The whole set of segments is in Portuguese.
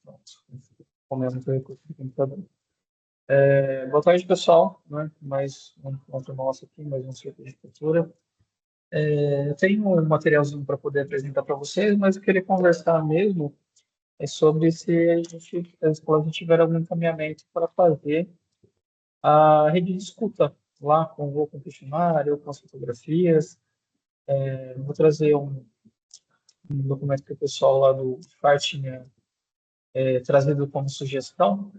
Pronto. Comendo o recurso do computador. Boa tarde, pessoal. Né? Mais um encontro nosso aqui, mais um ciclo de cultura. Eu tenho um materialzinho para poder apresentar para vocês, mas eu queria conversar mesmo sobre se as escolas tiver algum encaminhamento para fazer a rede de escuta lá com questionário, com as fotografias. Vou trazer um documento que o pessoal lá do FAR tinha trazido como sugestão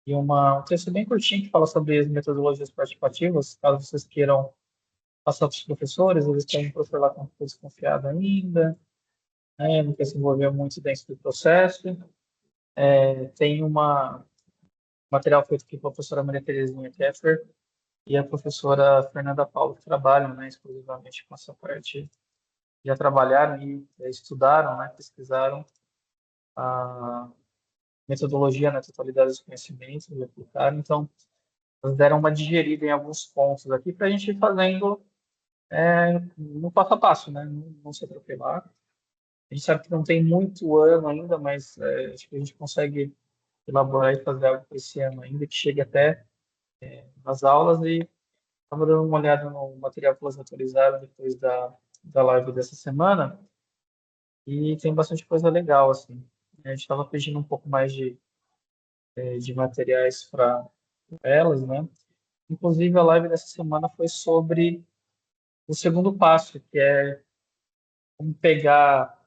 e um texto bem curtinho que fala sobre as metodologias participativas, caso vocês queiram passar para os professores, eles têm um professor lá com desconfiado ainda, né, não quer se envolver muito dentro do processo. Tem material feito aqui com a professora Maria Terezinha Keffer e a professora Fernanda Paulo, que trabalham, né, exclusivamente com essa parte, já trabalharam e estudaram, né, pesquisaram a metodologia na totalidade dos conhecimentos e aplicaram. Então, elas deram uma digerida em alguns pontos aqui para a gente ir fazendo no passo a passo, né, não se atropelar. A gente sabe que não tem muito ano ainda, mas acho que a gente consegue elaborar e fazer algo para esse ano ainda, que chegue até nas aulas. E estava dando uma olhada no material que elas atualizaram depois da live dessa semana, e tem bastante coisa legal, assim. A gente estava pedindo um pouco mais de materiais para elas, né? Inclusive, a live dessa semana foi sobre o segundo passo, que é como pegar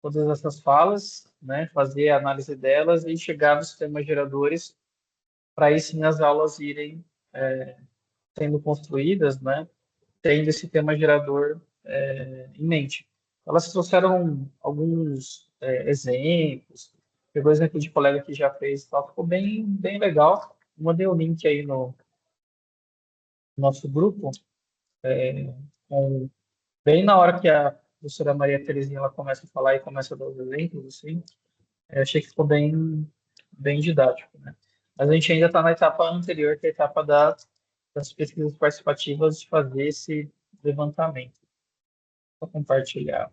todas essas falas, né? Fazer a análise delas e chegar nos temas geradores, para aí sim as aulas irem sendo construídas, né? Tendo esse tema gerador em mente. Elas trouxeram alguns exemplos, pegou exemplo de colega que já fez, tal, ficou bem legal. Mandei o link aí no nosso grupo, com, bem na hora que a professora Maria Terezinha ela começa a falar e começa a dar os exemplos, assim, eu achei que ficou bem didático, né? Mas a gente ainda está na etapa anterior, que é a etapa das pesquisas participativas, de fazer esse levantamento. Vou compartilhar a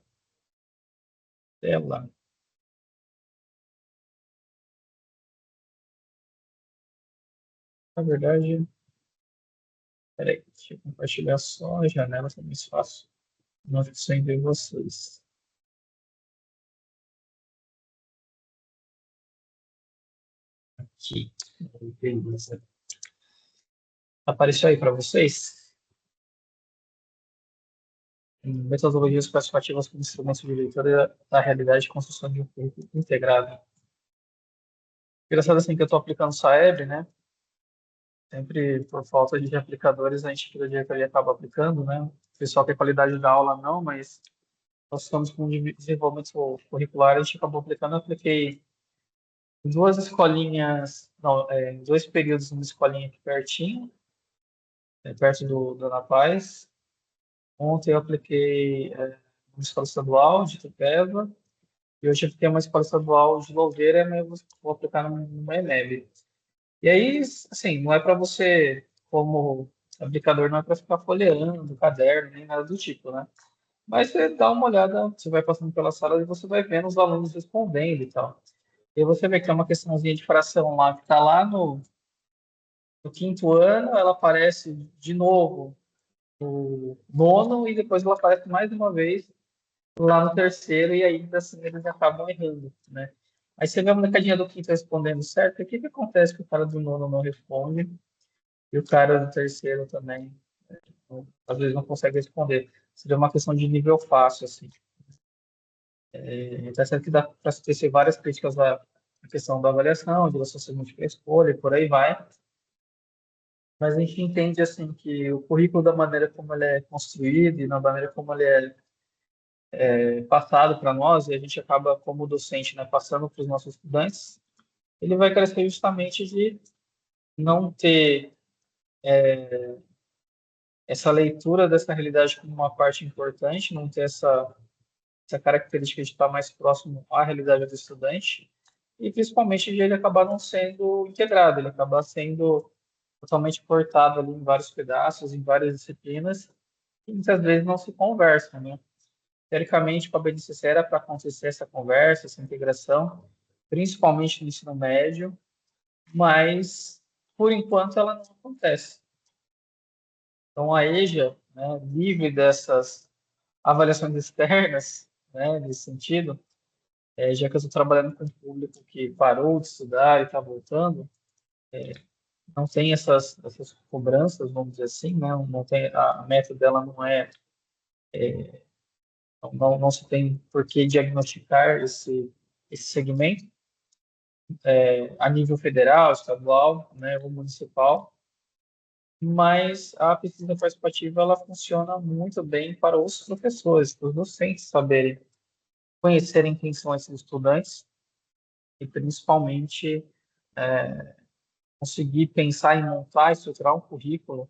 tela. Na verdade, peraí, deixa eu compartilhar só a janela, que é mais fácil. Não fico sem ver vocês. Aqui. Beleza. Apareceu aí para vocês? Metodologias participativas como instrumentos de leitura da realidade e construção de um currículo integrado. Engraçado assim que eu estou aplicando Saeb, né? Sempre por falta de aplicadores, a gente pela diretoria acaba aplicando, né? O pessoal quer qualidade da aula não, mas nós estamos com desenvolvimento curricular, a gente acabou aplicando. Eu apliquei duas escolinhas, não, dois períodos numa escolinha aqui pertinho, perto do Ana Paz. Ontem eu apliquei uma escola estadual de Itupeva, e hoje eu apliquei uma escola estadual de Louveira, mas eu vou aplicar numa EMEB. E aí, assim, não é para você, como aplicador, não é para ficar folheando caderno, nem nada do tipo, né? Mas você dá uma olhada, você vai passando pela sala e você vai vendo os alunos respondendo e tal. E aí você vê que tem uma questãozinha de fração lá, que está lá no quinto ano, ela aparece de novo no nono, e depois ela aparece mais uma vez lá no terceiro, e ainda assim eles acabam errando, né? Aí você vê a molecadinha do quinto respondendo certo, o que que acontece que o cara do nono não responde e o cara do terceiro também, às vezes não consegue responder? Seria uma questão de nível fácil, assim. Tá certo que dá para tecer várias críticas à questão da avaliação, de você ser múltipla escolha, e por aí vai, mas a gente entende assim que o currículo, da maneira como ele é construído e na maneira como ele é passado para nós, e a gente acaba como docente, né, passando para os nossos estudantes, ele vai crescer justamente de não ter essa leitura dessa realidade como uma parte importante, não ter essa característica de estar mais próximo à realidade do estudante, e principalmente de ele acabar não sendo integrado, ele acabar sendo totalmente cortado ali em vários pedaços, em várias disciplinas, e muitas vezes não se conversam, né? teoricamente, com a BNCC era para acontecer essa conversa, essa integração, principalmente no ensino médio, mas, por enquanto, ela não acontece. Então, a EJA, né, livre dessas avaliações externas, né, nesse sentido, já que eu estou trabalhando com um público que parou de estudar e está voltando, não tem essas cobranças, vamos dizer assim, né, não tem, a meta dela não é, não se tem por que diagnosticar esse segmento, a nível federal, estadual, né, ou municipal, mas a pesquisa participativa ela funciona muito bem para os professores, para os docentes saberem, conhecerem quem são esses estudantes e principalmente conseguir pensar em montar e estruturar um currículo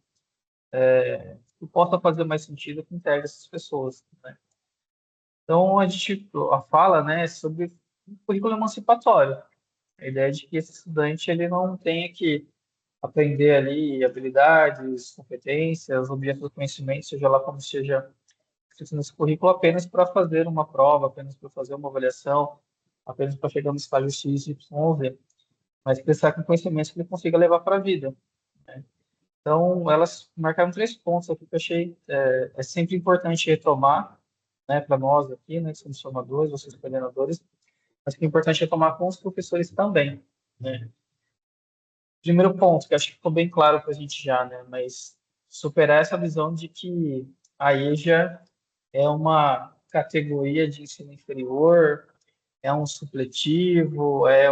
que possa fazer mais sentido que integre essas pessoas, né? Então a fala, né, é sobre um currículo emancipatório, a ideia de que esse estudante ele não tenha que aprender ali habilidades, competências, objetos do conhecimento, seja lá como seja escrito nesse currículo, apenas para fazer uma prova, apenas para fazer uma avaliação, apenas para chegar no estágio X, Y, Z, mas pensar com conhecimentos que ele consiga levar para a vida, né? Então, elas marcaram 3 pontos aqui que eu achei sempre importante retomar, né, para nós aqui, né, que somos formadores, vocês coordenadores, mas que é importante retomar com os professores também, né? Primeiro ponto, que acho que ficou bem claro para a gente já, né, mas superar essa visão de que a EJA é uma categoria de ensino inferior, é um supletivo, é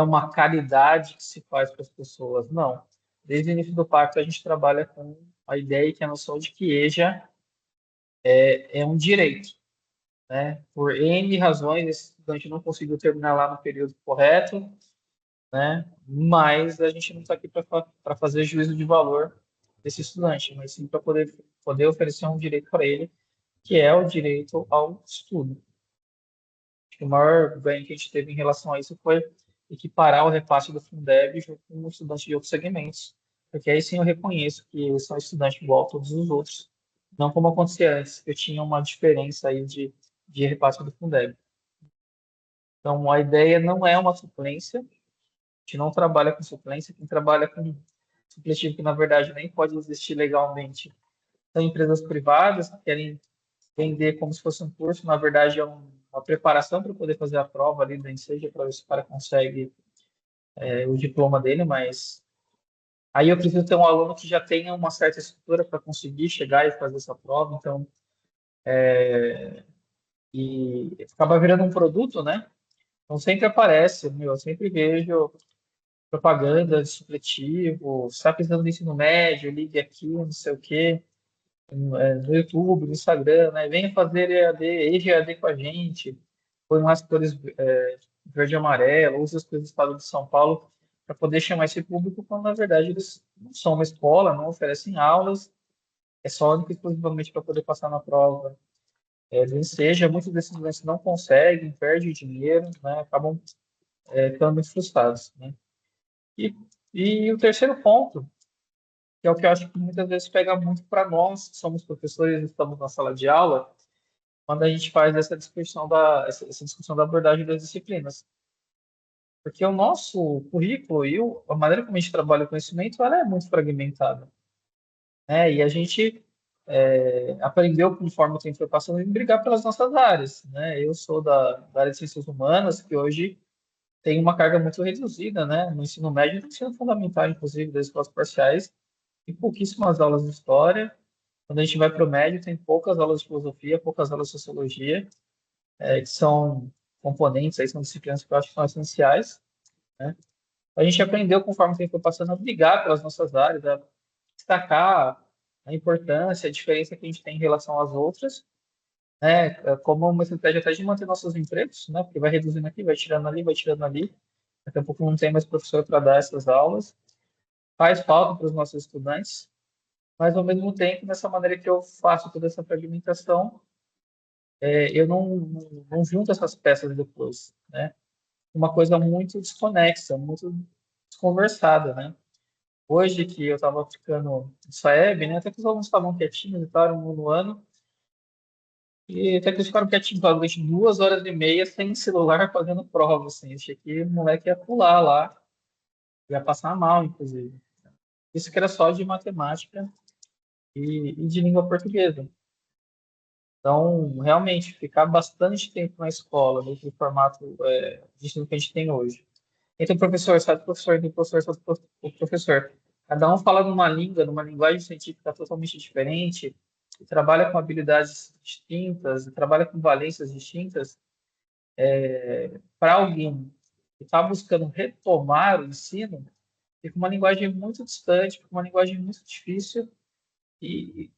uma caridade que se faz para as pessoas. Não. Desde o início do pacto, a gente trabalha com a ideia e que a noção de que EJA é um direito, né? Por N razões, esse estudante não conseguiu terminar lá no período correto, né? Mas a gente não está aqui para fazer juízo de valor desse estudante, mas sim para poder oferecer um direito para ele, que é o direito ao estudo. O maior ganho que a gente teve em relação a isso foi equiparar o repasse do Fundeb junto com estudantes de outros segmentos, porque aí sim eu reconheço que eles são estudantes igual a todos os outros, não como acontecia antes, que eu tinha uma diferença aí de repasse do Fundeb. Então, a ideia não é uma suplência, a gente não trabalha com suplência, quem trabalha com supletivo, que na verdade nem pode existir legalmente, são empresas privadas que querem vender como se fosse um curso, na verdade é uma preparação para poder fazer a prova ali da Enseja, para ver se o cara consegue o diploma dele, mas aí eu preciso ter um aluno que já tenha uma certa estrutura para conseguir chegar e fazer essa prova, então, e acaba virando um produto, né? Então sempre aparece, meu, eu sempre vejo propaganda de supletivo, está precisando do ensino médio, ligue aqui, não sei o quê, no YouTube, no Instagram, né? Venha fazer EAD, EAD com a gente, põe umas cores verde e amarelo, usa as cores do estado de São Paulo para poder chamar esse público, quando na verdade eles não são uma escola, não oferecem aulas, é só única e exclusivamente para poder passar na prova. Nem seja, muitos desses estudantes não conseguem, perdem dinheiro, né? Acabam ficando muito frustrados, né? E, e o terceiro ponto, que é o que eu acho que muitas vezes pega muito para nós, que somos professores e estamos na sala de aula, quando a gente faz essa discussão da abordagem das disciplinas. Porque o nosso currículo e a maneira como a gente trabalha o conhecimento, ela é muito fragmentada, né? E a gente aprendeu, conforme o tempo foi passando, a brigar pelas nossas áreas, né? Eu sou da área de ciências humanas, que hoje tem uma carga muito reduzida, né? No ensino médio e no ensino fundamental, inclusive, das escolas parciais, tem pouquíssimas aulas de história. Quando a gente vai para o médio, tem poucas aulas de filosofia, poucas aulas de sociologia, que são componentes, aí são disciplinas que eu acho que são essenciais, né? A gente aprendeu, conforme o tempo foi passando, a brigar pelas nossas áreas, a destacar a importância, a diferença que a gente tem em relação às outras, né? Como uma estratégia até de manter nossos empregos, né? Porque vai reduzindo aqui, vai tirando ali, vai tirando ali. Daqui a pouco não tem mais professor para dar essas aulas. Faz falta para os nossos estudantes, mas ao mesmo tempo, nessa maneira que eu faço toda essa fragmentação, eu não junto essas peças depois, né? Uma coisa muito desconexa, muito desconversada, né? Hoje que eu estava ficando de SAEB, né? Até que os alunos estavam quietinhos e tal, no ano, E até que eles ficaram quietinhos lá durante 2 horas e meia sem celular fazendo prova, assim. Achei que o moleque ia pular lá, ia passar mal, inclusive. Isso que era só de matemática e de língua portuguesa. Então, realmente, ficar bastante tempo na escola, nesse formato de ensino que a gente tem hoje. Entre o professor, sabe o professor, entre o professor, sabe o professor. Cada um fala numa língua, numa linguagem científica totalmente diferente, e trabalha com habilidades distintas, e trabalha com valências distintas. Para alguém que está buscando retomar o ensino, fica uma linguagem muito distante, fica uma linguagem muito difícil e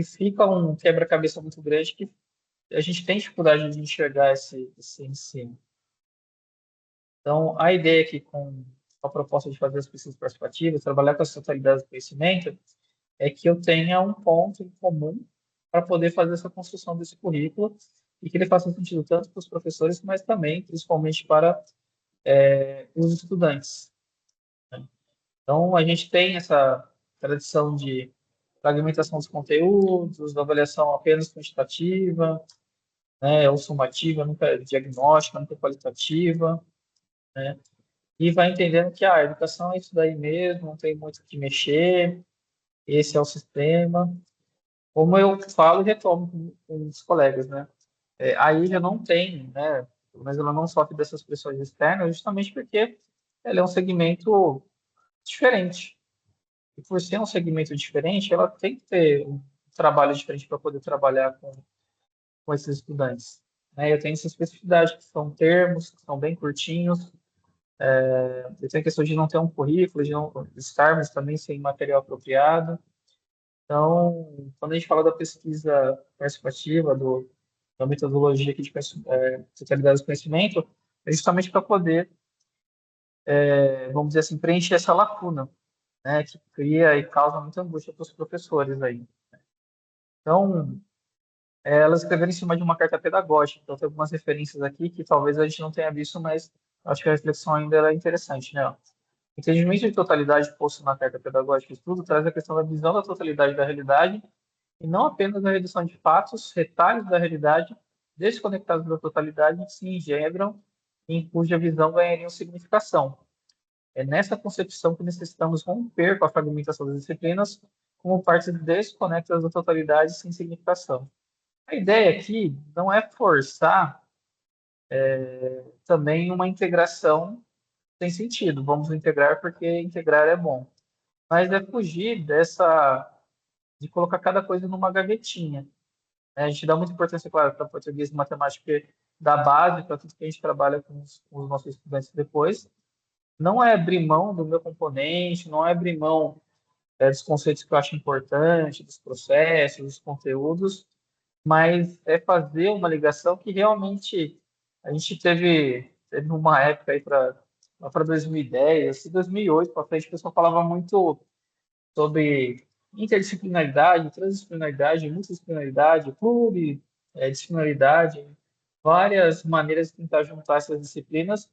fica um quebra-cabeça muito grande que a gente tem dificuldade de enxergar esse ensino. Então, a ideia aqui com a proposta de fazer as pesquisas participativas, trabalhar com as totalidades do conhecimento, é que eu tenha um ponto em comum para poder fazer essa construção desse currículo e que ele faça sentido tanto para os professores, mas também, principalmente, para os estudantes. Né? Então, a gente tem essa tradição de fragmentação dos conteúdos, da avaliação apenas quantitativa, né, ou sumativa, nunca diagnóstica, nunca qualitativa, né? E vai entendendo que a educação é isso daí mesmo, não tem muito o que mexer, esse é o sistema. Como eu falo e retomo com os colegas, né? A ilha não tem, né? Mas ela não sofre dessas pressões externas, justamente porque ela é um segmento diferente. E por ser um segmento diferente, ela tem que ter um trabalho diferente para poder trabalhar com esses estudantes. Né? Eu tenho essa especificidade, que são termos, que são bem curtinhos. Eu tenho a questão de não ter um currículo, de não estarmos também sem material apropriado. Então, quando a gente fala da pesquisa participativa, da metodologia aqui de totalidade do conhecimento, é justamente para poder, vamos dizer assim, preencher essa lacuna, né, que cria e causa muita angústia para os professores aí. Então, elas escreveram em cima de uma carta pedagógica, então tem algumas referências aqui que talvez a gente não tenha visto, mas acho que a reflexão ainda é interessante, né? O entendimento de totalidade posto na carta pedagógica de estudo traz a questão da visão da totalidade da realidade e não apenas a redução de fatos, retalhos da realidade, desconectados da totalidade, que se engendram e em cuja visão ganhariam significação. É nessa concepção que necessitamos romper com a fragmentação das disciplinas como partes desconectadas da totalidade sem significação. A ideia aqui não é forçar também uma integração sem sentido. Vamos integrar porque integrar é bom. Mas é fugir de colocar cada coisa numa gavetinha. Né? A gente dá muita importância, claro, para português e matemática, porque dá base para tudo que a gente trabalha com os nossos estudantes depois. Não é abrir mão do meu componente, não é abrir mão dos conceitos que eu acho importante, dos processos, dos conteúdos, mas é fazer uma ligação que realmente a gente teve uma época aí para 2010, assim, 2008 para frente, o pessoal falava muito sobre interdisciplinaridade, transdisciplinaridade, multidisciplinaridade, disciplinaridade, várias maneiras de tentar juntar essas disciplinas,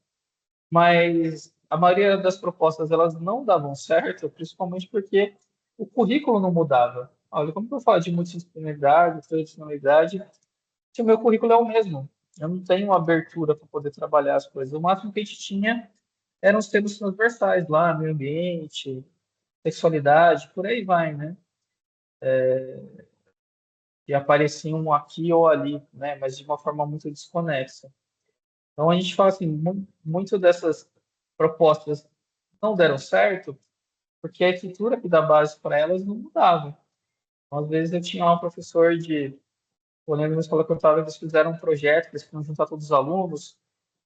mas a maioria das propostas elas não davam certo, principalmente porque o currículo não mudava. Olha, como que eu falo de multidisciplinaridade, transdisciplinaridade, se o meu currículo é o mesmo? Eu não tenho abertura para poder trabalhar as coisas. O máximo que a gente tinha eram os temas transversais lá, meio ambiente, sexualidade, por aí vai, né? E apareciam aqui ou ali, né? Mas de uma forma muito desconexa. Então a gente fala assim, muito dessas propostas não deram certo porque a estrutura que dá base para elas não mudava. Então, às vezes eu tinha um professor eu lembro na escola que eu estava, eles fizeram um projeto, eles queriam juntar todos os alunos,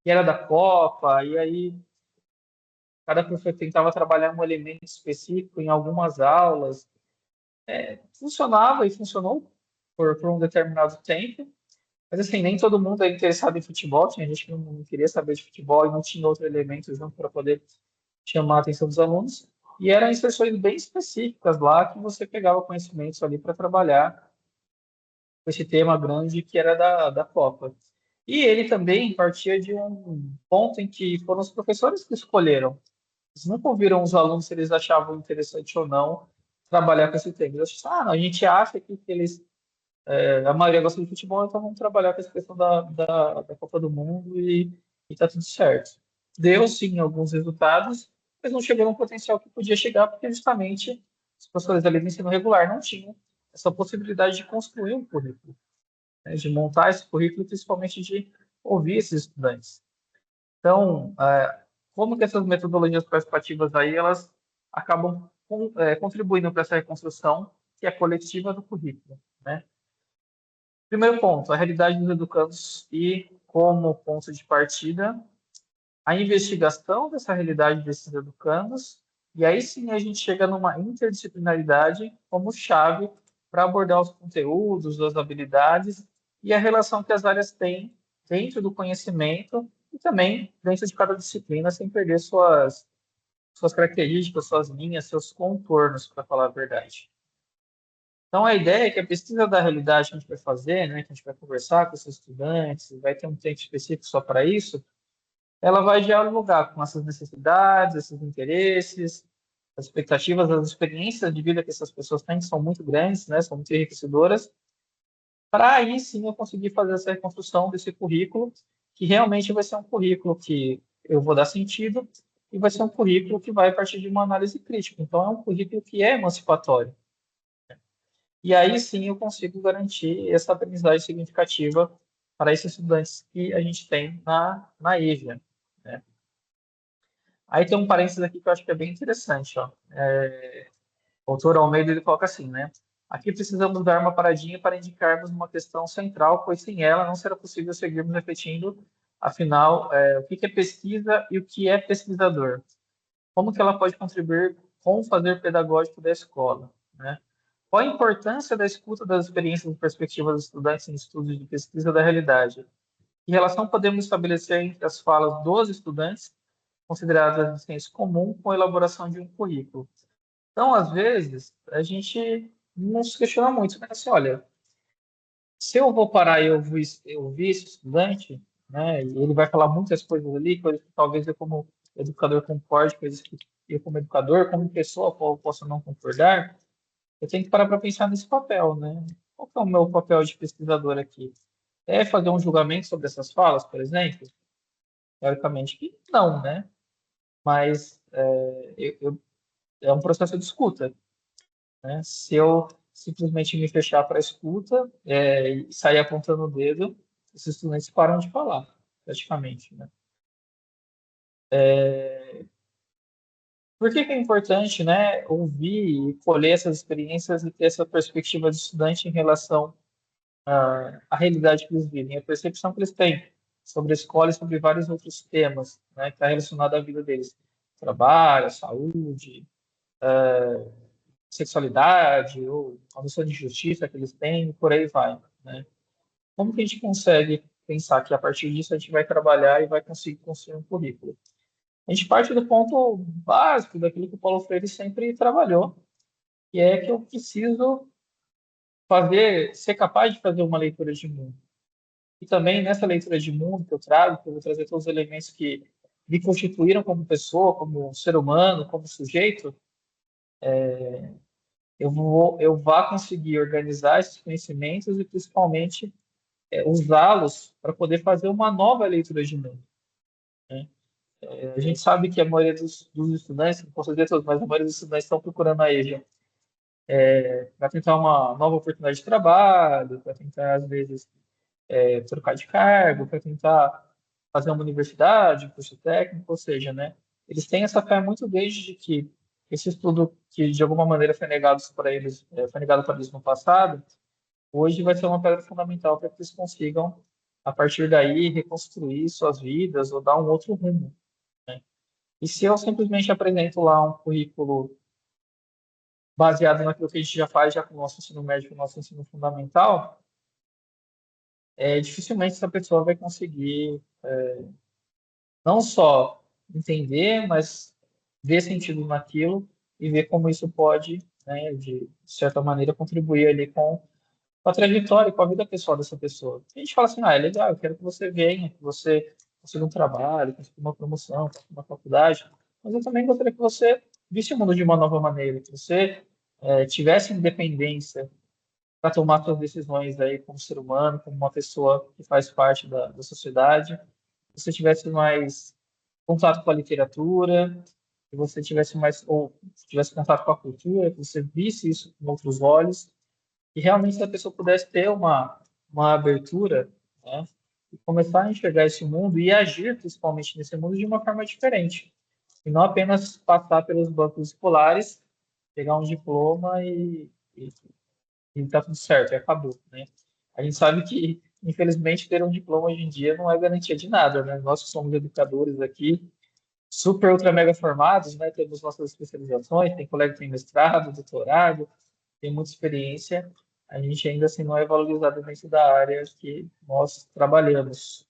e era da Copa, e aí cada professor tentava trabalhar um elemento específico em algumas aulas. Funcionava e funcionou por um determinado tempo, mas assim, nem todo mundo é interessado em futebol, tinha gente que não queria saber de futebol e não tinha outro elemento junto para poder chamar a atenção dos alunos. E eram inserções bem específicas lá que você pegava conhecimentos ali para trabalhar com esse tema grande que era da Copa. E ele também partia de um ponto em que foram os professores que escolheram. Eles nunca ouviram os alunos se eles achavam interessante ou não trabalhar com esse tema. Eles achavam, não, a gente acha que eles A maioria gosta de futebol, então vamos trabalhar com essa questão da Copa do Mundo e tá tudo certo. Deu, sim, alguns resultados, mas não chegou no potencial que podia chegar, porque justamente os professores ali do ensino regular não tinham essa possibilidade de construir um currículo, né, de montar esse currículo, principalmente de ouvir esses estudantes. Então, como que essas metodologias participativas aí, elas acabam contribuindo para essa reconstrução que é coletiva do currículo, né? Primeiro ponto, a realidade dos educandos e como ponto de partida, a investigação dessa realidade desses educandos, e aí sim a gente chega numa interdisciplinaridade como chave para abordar os conteúdos, as habilidades e a relação que as áreas têm dentro do conhecimento e também dentro de cada disciplina, sem perder suas características, suas linhas, seus contornos, para falar a verdade. Então, a ideia é que a pesquisa da realidade que a gente vai fazer, né, que a gente vai conversar com os estudantes, vai ter um tempo específico só para isso, ela vai dialogar com essas necessidades, esses interesses, as expectativas, as experiências de vida que essas pessoas têm, que são muito grandes, né, são muito enriquecedoras, para aí sim eu conseguir fazer essa reconstrução desse currículo, que realmente vai ser um currículo que eu vou dar sentido, e vai ser um currículo que vai partir de uma análise crítica. Então, é um currículo que é emancipatório. E aí sim eu consigo garantir essa aprendizagem significativa para esses estudantes que a gente tem na EJA, né? Aí tem um parênteses aqui que eu acho que é bem interessante, ó. O autor Almeida ele coloca assim, né? Aqui precisamos dar uma paradinha para indicarmos uma questão central, pois sem ela não será possível seguirmos refletindo, afinal, o que é pesquisa e o que é pesquisador? Como que ela pode contribuir com o fazer pedagógico da escola, né? Qual a importância da escuta das experiências e perspectivas dos estudantes em estudos de pesquisa da realidade? Que relação podemos estabelecer entre as falas dos estudantes, consideradas de senso comum, com a elaboração de um currículo? Então, às vezes, a gente não se questiona muito, mas assim, olha, se eu vou parar e eu ouvir esse estudante, né, e ele vai falar muitas coisas ali, coisas que talvez eu como educador concorde, coisas que eu como educador, como pessoa, posso não concordar, eu tenho que parar para pensar nesse papel, né? Qual que é o meu papel de pesquisador aqui? É fazer um julgamento sobre essas falas, por exemplo? Teoricamente que não, né? Mas é um processo de escuta, né? Se eu simplesmente me fechar para a escuta e sair apontando o dedo, esses estudantes param de falar, praticamente, né? Por que que é importante, né, ouvir e colher essas experiências e ter essa perspectiva de estudante em relação a realidade que eles vivem, a percepção que eles têm sobre a escola e sobre vários outros temas, né, que está relacionado à vida deles. Trabalho, saúde, sexualidade, ou a noção de justiça que eles têm, e por aí vai, né? Como que a gente consegue pensar que a partir disso a gente vai trabalhar e vai conseguir construir um currículo? A gente parte do ponto básico daquilo que o Paulo Freire sempre trabalhou, que é que eu preciso ser capaz de fazer uma leitura de mundo. E também nessa leitura de mundo que eu trago, que eu vou trazer todos os elementos que me constituíram como pessoa, como ser humano, como sujeito, eu vá conseguir organizar esses conhecimentos e principalmente usá-los para poder fazer uma nova leitura de mundo, né? A gente sabe que a maioria dos estudantes, não posso dizer todos, mas a maioria dos estudantes estão procurando a EJA para tentar uma nova oportunidade de trabalho, para tentar, às vezes, trocar de cargo, para tentar fazer uma universidade, um curso técnico, ou seja, né, eles têm essa fé muito desde que esse estudo que de alguma maneira foi negado para eles, foi negado para eles no passado, hoje vai ser uma pedra fundamental para que eles consigam, a partir daí, reconstruir suas vidas ou dar um outro rumo, né? E se eu simplesmente apresento lá um currículo baseado naquilo que a gente já faz já com o nosso ensino médio, com o nosso ensino fundamental, dificilmente essa pessoa vai conseguir não só entender, mas ver sentido naquilo e ver como isso pode, né, de certa maneira, contribuir ali com a trajetória, com a vida pessoal dessa pessoa. A gente fala assim, é legal, eu quero que você venha, que você consiga um trabalho, consiga uma promoção, consiga uma faculdade, mas eu também gostaria que você visse o mundo de uma nova maneira, que você tivesse independência, para tomar suas decisões aí como ser humano, como uma pessoa que faz parte da sociedade. Se você tivesse mais contato com a literatura, que você tivesse mais, ou tivesse contato com a cultura, que você visse isso com outros olhos, e realmente se a pessoa pudesse ter uma abertura, né, e começar a enxergar esse mundo e agir principalmente nesse mundo de uma forma diferente, e não apenas passar pelos bancos escolares, pegar um diploma e tá tudo certo, e acabou, né? A gente sabe que, infelizmente, ter um diploma hoje em dia não é garantia de nada, né? Nós que somos educadores aqui, super, ultra, mega formados, né? Temos nossas especializações, tem colega que tem mestrado, doutorado, tem muita experiência, a gente ainda assim não é valorizado dentro da área que nós trabalhamos.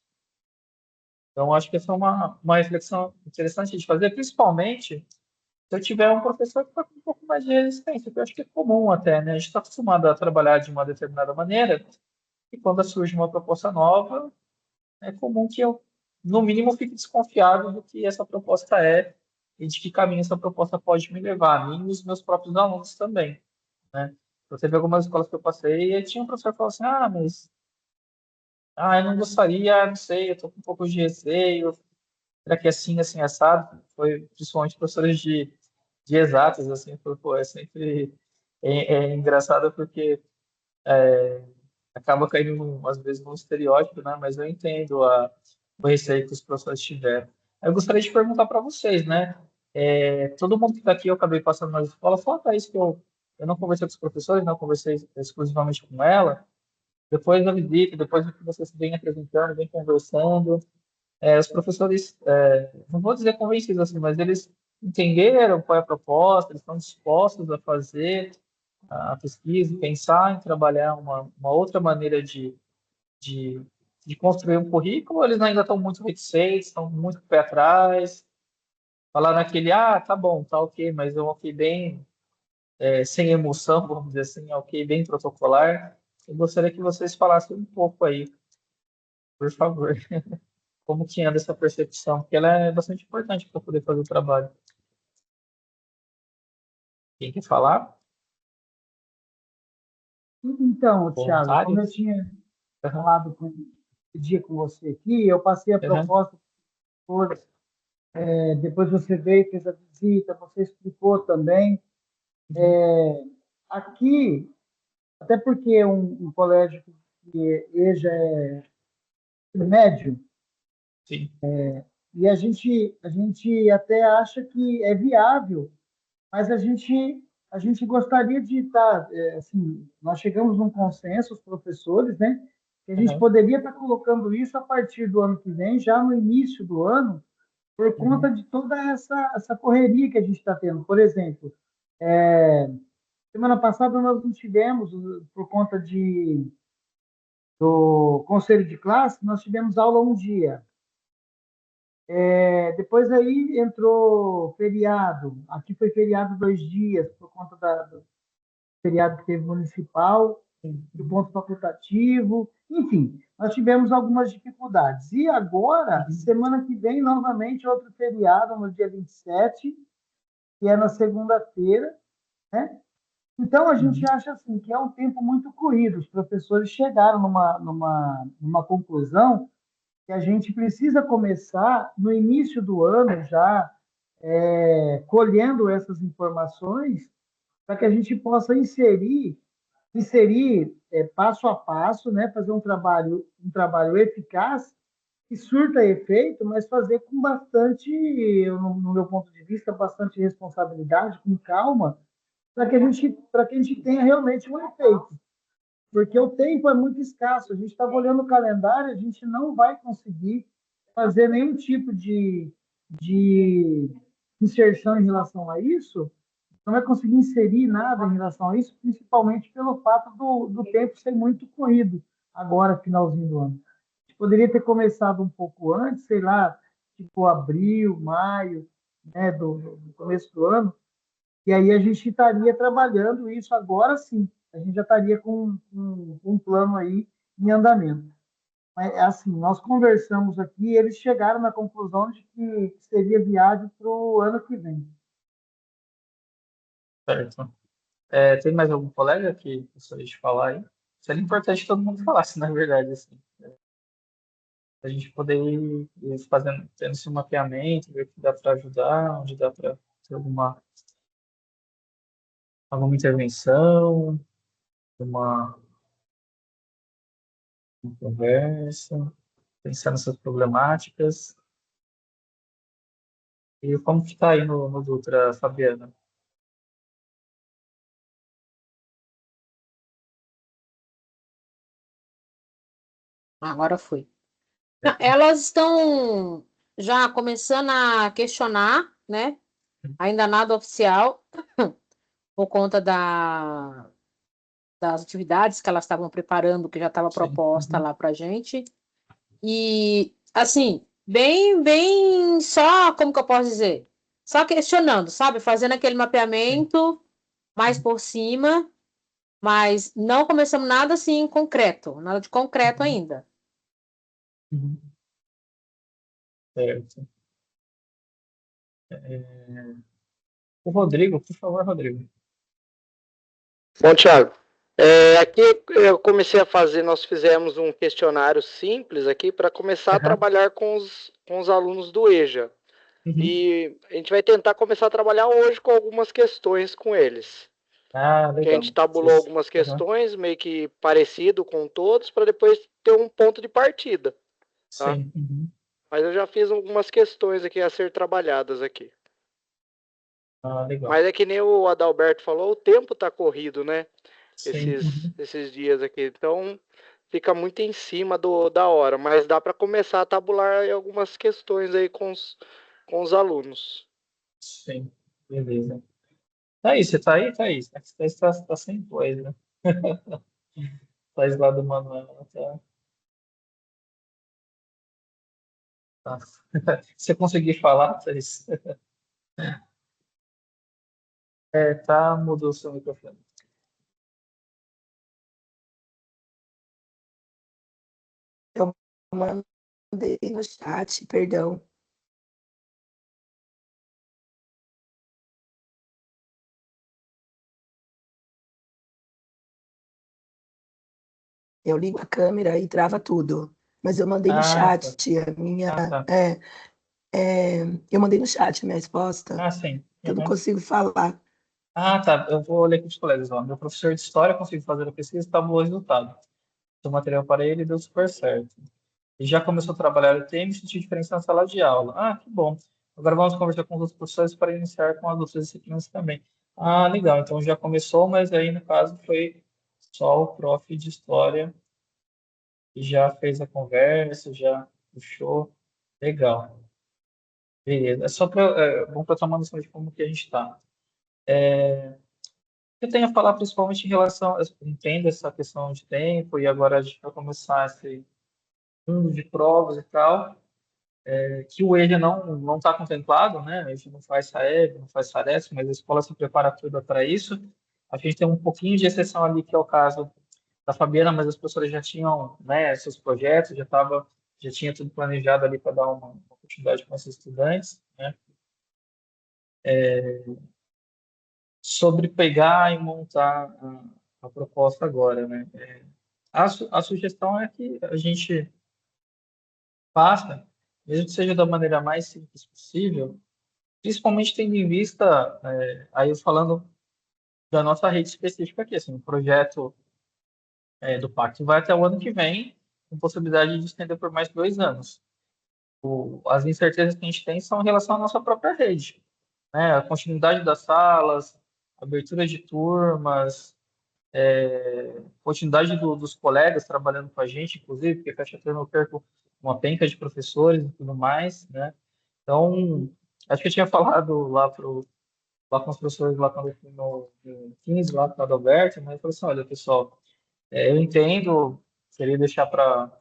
Então, acho que essa é uma reflexão interessante de fazer, principalmente se eu tiver um professor que está com um pouco mais de resistência, que eu acho que é comum até, né? A gente está acostumado a trabalhar de uma determinada maneira, e quando surge uma proposta nova, é comum que eu, no mínimo, fique desconfiado do que essa proposta é e de que caminho essa proposta pode me levar, a mim e os meus próprios alunos também, né? Eu teve algumas escolas que eu passei e tinha um professor que falou assim, mas eu não gostaria, não sei, eu estou com um pouco de receio, será que é assim, assim, assado? Foi principalmente professores de exatas, assim, foi, pô, é sempre é engraçado porque acaba caindo, às vezes, num estereótipo, né? Mas eu entendo o receio que os professores tiveram. Eu gostaria de perguntar para vocês, né? Todo mundo que está aqui, eu acabei passando nas escolas, só para isso que eu não conversei com os professores, não conversei exclusivamente com ela. Depois da visita, depois do que vocês vêm apresentando, vêm conversando, os professores, não vou dizer convencidos assim, mas eles entenderam qual é a proposta, eles estão dispostos a fazer a pesquisa, pensar em trabalhar uma outra maneira de, de construir um currículo, ou eles ainda estão muito reticentes, estão muito com o pé atrás, falar naquele, tá bom, tá ok, mas é um ok bem sem emoção, vamos dizer assim, é um ok bem protocolar. Eu gostaria que vocês falassem um pouco aí, por favor, como que anda essa percepção, porque ela é bastante importante para poder fazer o trabalho. Quem quer falar? Então, Thiago, como Voluntário? eu tinha Aham, falado esse dia com você aqui, eu passei a aham, proposta por, depois você veio, fez a visita, você explicou também. uhum, Aqui, até porque é um colégio que EJA é médio, sim, e a gente até acha que é viável, mas a gente gostaria de estar, assim, nós chegamos num consenso, os professores, né, que a gente aham, poderia estar colocando isso a partir do ano que vem, já no início do ano, por conta uhum, de toda essa correria que a gente está tendo. Por exemplo, semana passada nós não tivemos, por conta do conselho de classe, nós tivemos aula um dia. Depois aí entrou feriado. Aqui foi feriado 2 dias, por conta do feriado que teve municipal, do uhum, ponto facultativo. Enfim, nós tivemos algumas dificuldades. E agora, uhum, semana que vem, novamente, outro feriado, no dia 27, que é na segunda-feira, né? Então, a gente uhum, acha assim que é um tempo muito corrido. Os professores chegaram numa conclusão que a gente precisa começar no início do ano já colhendo essas informações para que a gente possa inserir passo a passo, né, fazer um trabalho eficaz que surta efeito, mas fazer com bastante, no meu ponto de vista, bastante responsabilidade, com calma, para que a gente tenha realmente um efeito. Porque o tempo é muito escasso. A gente estava olhando o calendário, a gente não vai conseguir fazer nenhum tipo de inserção em relação a isso, não vai conseguir inserir nada em relação a isso, principalmente pelo fato do tempo ser muito corrido agora, finalzinho do ano. A gente poderia ter começado um pouco antes, sei lá, tipo abril, maio, né, do começo do ano, e aí a gente estaria trabalhando isso agora sim. A gente já estaria com um plano aí em andamento. Mas, assim, nós conversamos aqui e eles chegaram na conclusão de que seria viável para o ano que vem. certo. Tem mais algum colega que gostaria de falar aí? Seria importante que todo mundo falasse, na verdade, assim, a gente poder ir fazendo, tendo esse mapeamento, ver o que dá para ajudar, onde dá para ter alguma intervenção, uma conversa, pensar nessas problemáticas. E como que está aí no Dutra, Fabiana? Agora foi. Elas estão já começando a questionar, né? Ainda nada oficial, por conta das atividades que elas estavam preparando, que já estava Sim. proposta Uhum. lá para gente. E, assim, bem, só, como que eu posso dizer? Só questionando, sabe? Fazendo aquele Sim. mapeamento mais por cima, mas não começamos nada assim concreto, nada de concreto Uhum. ainda. Uhum. Certo. É, o Rodrigo, por favor, Rodrigo. Bom, Thiago, aqui eu comecei a fazer, nós fizemos um questionário simples aqui para começar a Aham. trabalhar com os alunos do EJA. Uhum. E a gente vai tentar começar a trabalhar hoje com algumas questões com eles. Ah, Que a legal. gente tabulou algumas Aham. questões, meio que parecido com todos, para depois ter um ponto de partida, tá? Sim. Uhum. Mas eu já fiz algumas questões aqui a ser trabalhadas aqui. Ah, legal. Mas é que nem o Adalberto falou, o tempo tá corrido, né? Sim. esses, Uhum. esses dias aqui. Então, fica muito em cima da hora, mas dá para começar a tabular algumas questões aí com os alunos. Sim. Beleza. Thaís, você tá aí, Thaís? Thaís tá sem voz, né? Thaís lá do Manuel. Tá. Se você conseguir falar, Thaís. Mudou o seu microfone. Eu mandei no chat, perdão. Eu ligo a câmera e trava tudo. Mas eu mandei no Ah, chat tá. a minha. Tá. Eu mandei no chat a minha resposta, Sim. que eu não Uhum. consigo falar. Tá. Eu vou ler aqui os colegas. Ó. Meu professor de história conseguiu fazer a pesquisa e tabulou o resultado. Seu material para ele deu super certo. E já começou a trabalhar o tema e sentiu diferença na sala de aula. Ah, que bom. Agora vamos conversar com os outros professores para iniciar com as outras disciplinas também. Ah, legal. Então já começou, mas aí no caso foi só o prof de história que já fez a conversa, já puxou. Legal. Beleza. Bom para tomar noção de como que a gente está. Eu tenho a falar principalmente em relação, eu entendo essa questão de tempo e agora a gente vai começar esse mundo de provas e tal, que o EJA não está contemplado, né? A gente não faz SAEB, não faz SARESP, mas a escola se prepara toda para isso. A gente tem um pouquinho de exceção ali, que é o caso da Fabiana, mas as professoras já tinham, né, seus projetos, já tinha tudo planejado ali para dar uma oportunidade para esses estudantes, né? Sobre pegar e montar a proposta agora, né? A sugestão é que a gente faça, mesmo que seja da maneira mais simples possível, principalmente tendo em vista, aí eu falando da nossa rede específica aqui, assim, o projeto do Pacto vai até o ano que vem, com possibilidade de estender por mais 2 anos. As incertezas que a gente tem são em relação à nossa própria rede, né? A continuidade das salas, abertura de turmas, continuidade dos colegas trabalhando com a gente, inclusive, porque fecha turma eu perco uma penca de professores e tudo mais, né? Então, acho que eu tinha falado lá com os professores lá quando eu fui no 15, lá com o Adalberto, mas eu falei assim, olha, pessoal, eu entendo, seria deixar para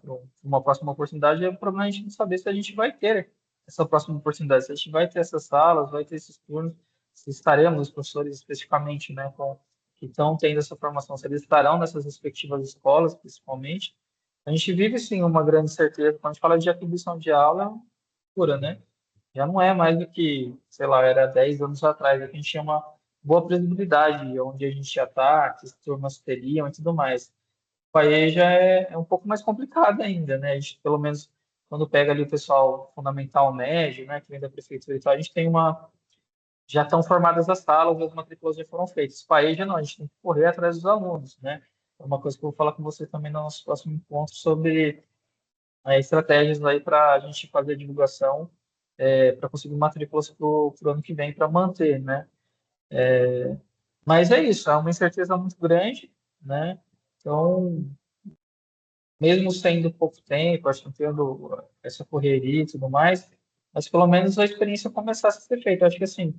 uma próxima oportunidade, o problema é a gente não saber se a gente vai ter essa próxima oportunidade, se a gente vai ter essas salas, vai ter esses turnos, se estaremos, os professores especificamente, né, que estão tendo essa formação, se eles estarão nessas respectivas escolas, principalmente. A gente vive, sim, uma grande certeza, quando a gente fala de atribuição de aula, é uma loucura, né? Já não é mais do que, sei lá, era 10 anos atrás, que a gente tinha boa previsibilidade onde a gente já está, que as turmas teriam e tudo mais. O PAE já é um pouco mais complicado ainda, né? A gente, pelo menos, quando pega ali o pessoal fundamental médio, né, que vem da prefeitura e tal, a gente tem já estão formadas as salas, as matrículas já foram feitas. PAE já não, a gente tem que correr atrás dos alunos, né? É uma coisa que eu vou falar com você também no nosso próximo encontro sobre estratégias aí para a gente fazer a divulgação, para conseguir matrículas para o ano que vem para manter, né? Mas é isso, é uma incerteza muito grande, né? Então, mesmo sendo pouco tempo, acho que tendo essa correria e tudo mais, mas pelo menos a experiência começasse a ser feita. Eu acho que assim,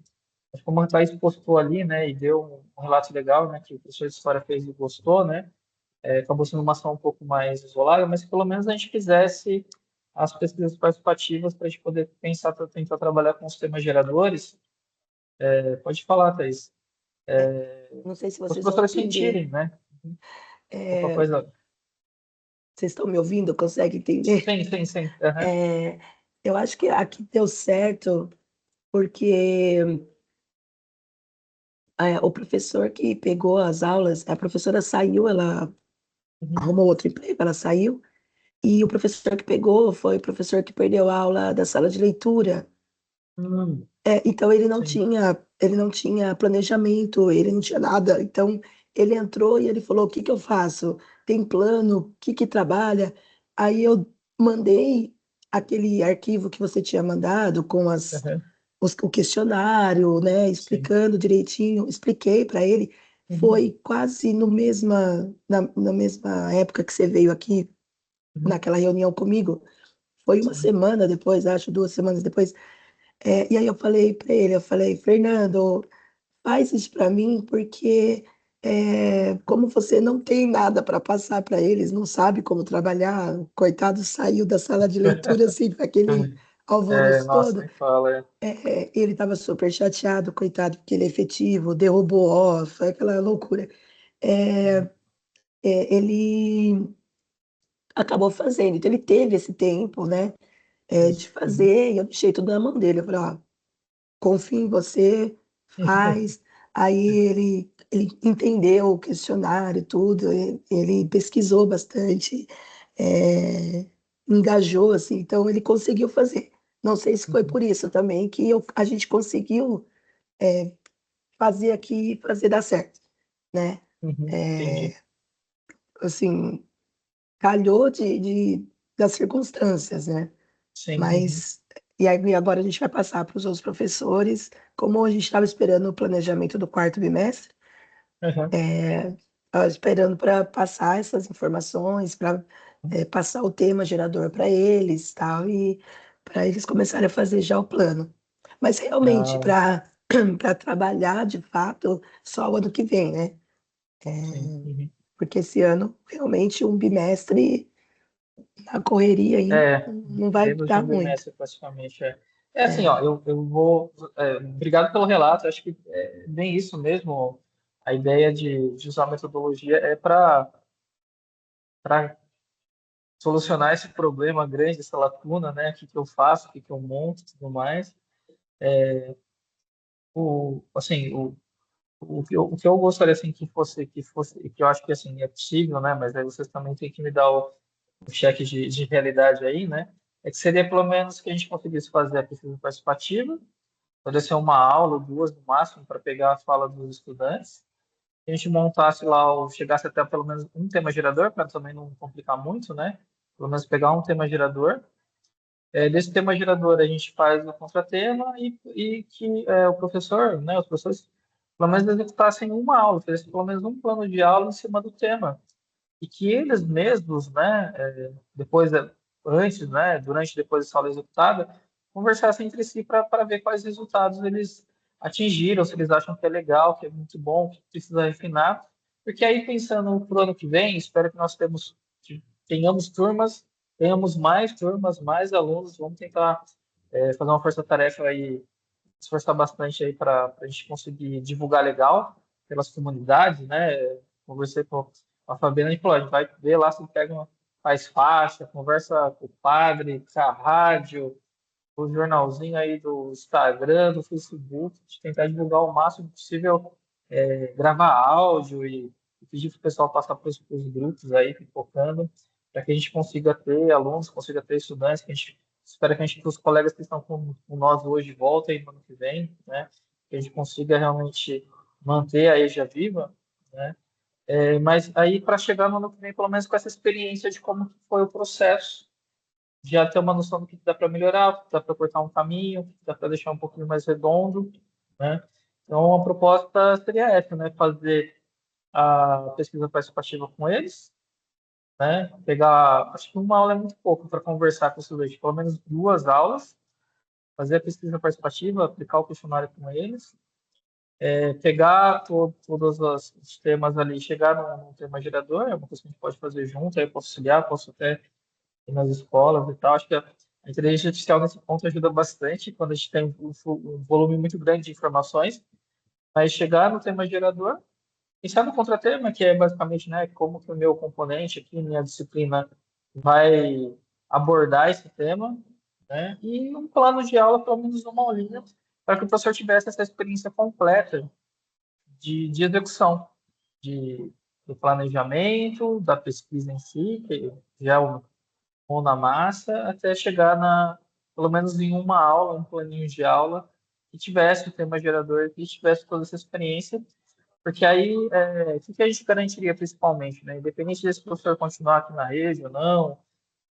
acho que como a Thaís postou ali, né, e deu um relato legal, né, que o professor de história fez e gostou, né, acabou sendo uma ação um pouco mais isolada, mas que pelo menos a gente fizesse as pesquisas participativas para a gente poder pensar, para tentar trabalhar com os temas geradores. Pode falar, Thaís. Não sei se Os vocês vão professores entender. sentirem, né? Qualquer É, coisa. vocês estão me ouvindo? Consegue entender? Sim, sim, sim. Aham. É, eu acho que aqui deu certo porque o professor que pegou as aulas, a professora saiu, ela Uhum. arrumou outro emprego, ela saiu, e o professor que pegou foi o professor que perdeu a aula da sala de leitura. Então Sim. ele não tinha planejamento, ele não tinha nada. Então ele entrou e ele falou: "O que que eu faço? Tem plano? O que que trabalha?" Aí eu mandei aquele arquivo que você tinha mandado com Aham. o questionário, né, Sim. explicando direitinho, expliquei para ele. Uhum. Foi quase no na mesma época que você veio aqui Uhum. naquela reunião comigo. Foi uma Sim. semana depois, acho, 2 semanas depois. E aí eu falei para ele, eu falei: "Fernando, faz isso para mim, porque, como você não tem nada para passar para eles, não sabe como trabalhar", o coitado saiu da sala de leitura, assim, com aquele alvoroço Nossa, todo. nem fala. Ele estava super chateado, coitado, porque ele é efetivo, derrubou off, foi aquela loucura. Eh Ele acabou fazendo, então ele teve esse tempo, né, de Isso. Uhum. fazer, e eu deixei tudo na mão dele. Eu falei: "Ó, confio em você, faz". Aí ele entendeu o questionário, tudo, ele pesquisou bastante, eh, engajou, assim, então ele conseguiu fazer. Não sei se foi Uhum. por isso também que a gente conseguiu, fazer aqui, fazer dar certo, né. Uhum. Eh, Entendi. assim, calhou das circunstâncias, né. Sim. Uhum. Mas e aí agora a gente vai passar para os outros professores, como a gente estava esperando o planejamento do quarto bimestre, Aham. estava esperando para passar essas informações, para passar o tema gerador para eles, tal, e para eles começarem a fazer já o plano. Mas realmente Ah, para trabalhar de fato só o ano que vem, né, sim. Uhum. porque esse ano realmente um bimestre na correria aí É, não vai menos de dar um muito. bimestre praticamente. É assim, ó, É. eu vou. Obrigado pelo relato, acho que é bem isso mesmo. A ideia de usar a metodologia é para solucionar esse problema grande, essa lacuna, né? O que que eu faço, o que que eu monto e tudo mais. Assim, o que eu gostaria assim que eu acho que assim é possível, né? Mas aí vocês também têm que me dar o cheque de realidade aí, né? É que seria pelo menos que a gente conseguisse fazer a pesquisa participativa, poderia ser uma aula, duas no máximo, para pegar a fala dos estudantes. Que a gente montasse lá, ou chegasse até pelo menos um tema gerador, para também não complicar muito, né? Pelo menos pegar um tema gerador. Desse tema gerador, a gente faz o contratema e que o professor, né, os professores, pelo menos executassem uma aula, fizessem pelo menos um plano de aula em cima do tema. E que eles mesmos, né, depois, antes, né, durante e depois dessa aula executada, conversassem entre si para ver quais resultados eles atingiram, se eles acham que é legal, que é muito bom, que precisa refinar. Porque aí, pensando para o ano que vem, espero que que tenhamos turmas, tenhamos mais turmas, mais alunos, vamos tentar fazer uma força-tarefa aí, esforçar bastante aí para a gente conseguir divulgar legal pelas comunidades, né? Conversei com a Fabiana, a gente falou, a gente vai ver lá se pega faz faixa, conversa com o padre, com a rádio, o jornalzinho aí do Instagram, do Facebook, de tentar divulgar o máximo possível, gravar áudio e pedir para o pessoal passar para os grupos aí, pipocando, para que a gente consiga ter alunos, consiga ter estudantes, que a gente espera que os colegas que estão com nós hoje voltem no ano que vem, né? Que a gente consiga realmente manter a EJA viva, né? Mas aí, para chegar no ano que vem, pelo menos com essa experiência de como que foi o processo, já ter uma noção do que dá para melhorar, o que dá para cortar um caminho, o que dá para deixar um pouquinho mais redondo, né? Então, a proposta seria essa, né? Fazer a pesquisa participativa com eles, né? Pegar, acho que uma aula é muito pouco para conversar com os estudantes, pelo menos 2 aulas, fazer a pesquisa participativa, aplicar o questionário com eles, pegar todos os temas ali, chegar num tema gerador, é uma coisa que a gente pode fazer junto, aí eu posso auxiliar, posso até ir nas escolas e tal. Acho que a inteligência artificial nesse ponto ajuda bastante quando a gente tem um volume muito grande de informações, mas chegar no tema gerador, pensar no contratema, que é basicamente, né, como que o meu componente aqui, minha disciplina, vai abordar esse tema, né, e um plano de aula, pelo menos uma aulinha, para que o professor tivesse essa experiência completa de execução, de, do planejamento, da pesquisa em si, que já é o mão na massa, até chegar pelo menos em uma aula, um planinho de aula, que tivesse o tema gerador, que tivesse toda essa experiência, porque aí, o que a gente garantiria principalmente, né? Independente desse professor continuar aqui na rede ou não,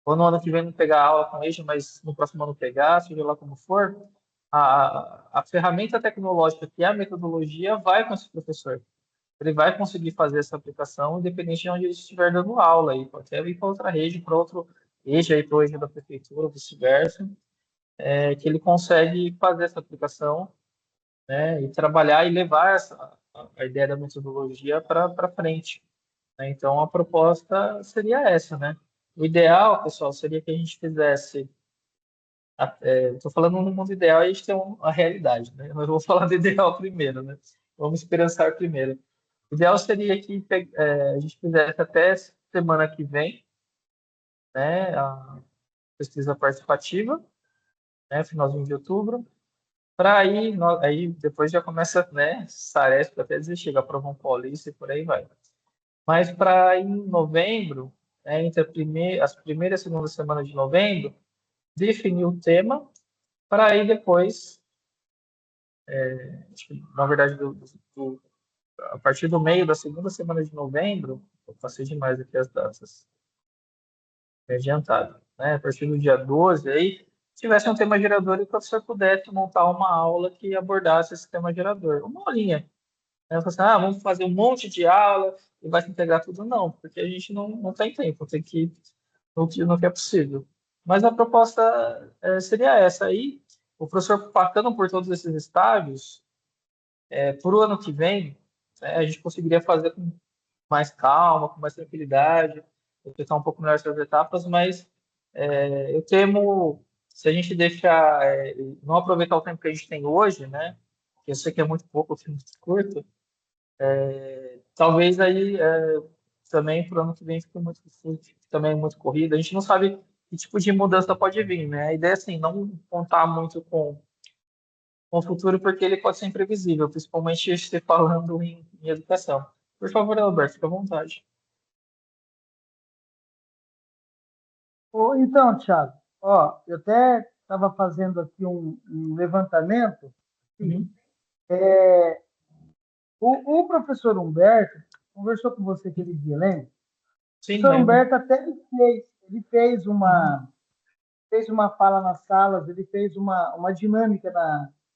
ou no ano que vem não pegar aula com ele, mas no próximo ano pegar, seja lá como for, a ferramenta tecnológica, que é a metodologia, vai com esse professor. Ele vai conseguir fazer essa aplicação, independente de onde ele estiver dando aula, aí pode até ir para outra rede, para outro eixo, aí para o eixo da prefeitura, vice-versa, que ele consegue fazer essa aplicação, né, e trabalhar e levar a ideia da metodologia para frente, né? Então, a proposta seria essa, né? O ideal, pessoal, seria que a gente fizesse. Estou falando no mundo ideal, a gente tem uma realidade, né? Mas eu vou falar do ideal primeiro, né? Vamos esperançar primeiro. O ideal seria que a gente fizesse até semana que vem, né, a pesquisa participativa, né, finalzinho de outubro, para aí depois já começa, né, Saresp até dizer chega, aprovão paulista e por aí vai. Mas para em novembro, né, entre as primeiras e segunda semana de novembro, definir o tema, para aí depois, acho que, na verdade, a partir do meio da segunda semana de novembro, eu passei demais aqui as datas, adiantado, né? A partir do dia 12, aí, tivesse um tema gerador e o professor pudesse montar uma aula que abordasse esse tema gerador. Uma aulinha. Né? Assim, vamos fazer um monte de aula e vai se integrar tudo. Não, porque a gente não tem tempo, tem que ir no que é possível. Mas a proposta seria essa. Aí, o professor passando por todos esses estágios, por o ano que vem, a gente conseguiria fazer com mais calma, com mais tranquilidade, respeitar um pouco melhor essas etapas, mas eu temo, se a gente deixar, não aproveitar o tempo que a gente tem hoje, né, que eu sei que é muito pouco, o tempo muito curto, talvez aí também para o ano que vem fique também muito corrido. A gente não sabe que tipo de mudança pode vir, né? A ideia é assim, não contar muito com o futuro, porque ele pode ser imprevisível, principalmente se falando em educação. Por favor, Alberto, fica à vontade. Então, Thiago, ó, eu até estava fazendo aqui um levantamento. Uhum. O professor Humberto conversou com você aquele dia, lembra? O Sim, professor lembro. Humberto até ele fez Uhum. uma fala nas salas, ele fez uma dinâmica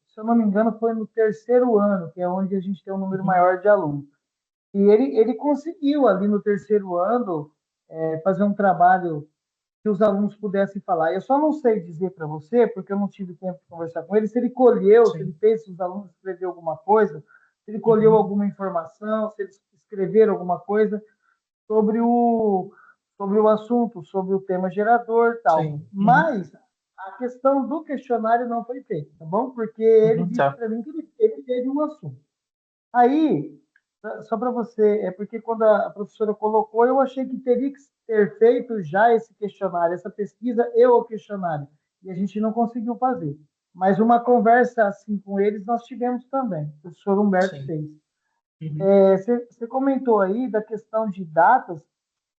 se eu não me engano, foi no terceiro ano, que é onde a gente tem um número Uhum. maior de alunos. E ele conseguiu ali no terceiro ano fazer um trabalho que os alunos pudessem falar. Eu só não sei dizer para você, porque eu não tive tempo de conversar com ele, se ele colheu, se ele Sim. fez, se os alunos escreveram alguma coisa, se ele colheu Uhum. alguma informação, se eles escreveram alguma coisa sobre o assunto, sobre o tema gerador e tal. Sim. Uhum. Mas a questão do questionário não foi feita, tá bom? Porque ele Uhum. disse Tá. para mim que ele teve um assunto. Aí, só para você, é porque quando a professora colocou, eu achei que teria que ter feito já esse questionário, essa pesquisa e o questionário. e a gente não conseguiu fazer. Mas uma conversa assim com eles nós tivemos também. O professor Humberto Sim. fez. Uhum. Você comentou aí da questão de datas.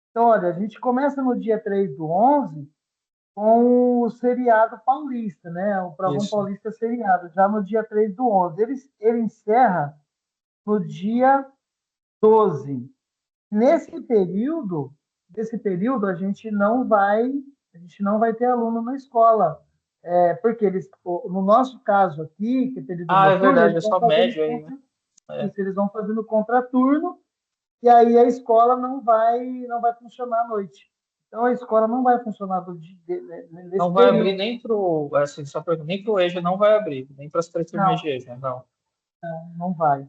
Então, olha, a gente começa no dia 3/11 com o seriado paulista, né? O Provão Isso. Paulista seriado, já no dia 3/11. Ele encerra no dia 12. Nesse período a gente não vai ter aluno na escola. Porque no nosso caso aqui, que é período Ah, é noturno, verdade, eles é vão só fazendo médio aí, né? É. eles vão fazendo contraturno, e aí a escola não vai funcionar à noite. Então a escola não vai funcionar nesse Não vai abrir período. nem pro, assim, só para nem pro EJA não vai abrir, nem para as 3 turmas Não, de EJA, não. não vai.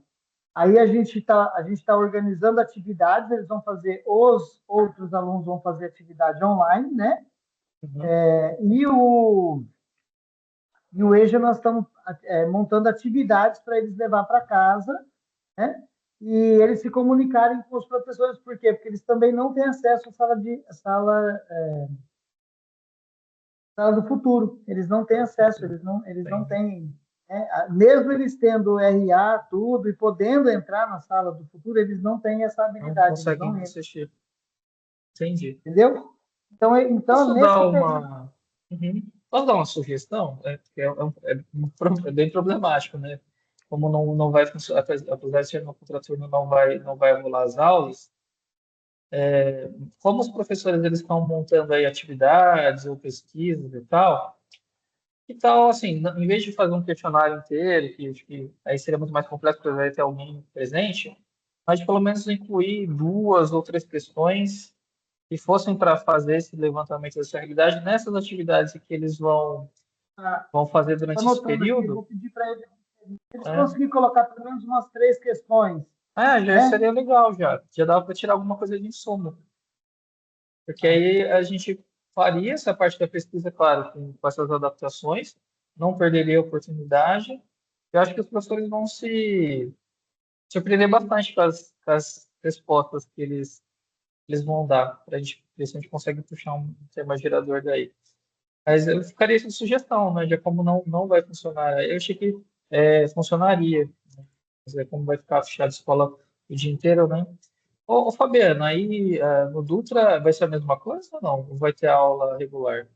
Aí a gente tá organizando atividades, eles vão fazer, os outros alunos vão fazer atividade online, né? Uhum. E o EJA nós estamos montando atividades para eles levar para casa, né? E eles se comunicarem com os professores, por quê? Porque eles também não têm acesso à sala do futuro. Eles não têm acesso, eles não Entendi. têm, né? Mesmo eles tendo RA, tudo, e podendo entrar na sala do futuro, eles não têm essa Não habilidade, eles não conseguem entram, assistir. Entendi. entendeu? Então Posso dar nesse período. uma, uhum. Posso dar uma sugestão? Porque é bem problemático, né? Como não vai funcionar, apesar de ser no contraturno, não vai rolar as aulas. Como os professores eles estão montando aí atividades ou pesquisas e tal, assim, em vez de fazer um questionário inteiro, que acho que aí seria muito mais complexo, porque vai ter alguém presente, mas pelo menos incluir 2 ou 3 questões que fossem para fazer esse levantamento dessa realidade nessas atividades que eles Ah, vão fazer estou durante esse anotando aqui, vou período, pedir para eles, se eles né? conseguirem colocar pelo menos umas 3 questões, Já né? seria legal já. Já dava para tirar alguma coisa de insumo. Porque Ah, aí a gente faria essa parte da pesquisa, claro, com essas adaptações, não perderia a oportunidade. Eu acho que os professores vão se surpreender bastante com as respostas que eles vão dar, para a gente ver se a gente consegue puxar um tema gerador daí. Mas eu ficaria com sugestão, né? Já como não vai funcionar. Eu achei que funcionaria. Mas como vai ficar fechado a escola o dia inteiro, né? Ô, Fabiano, aí no Dutra vai ser a mesma coisa ou não? Ou vai ter aula regular?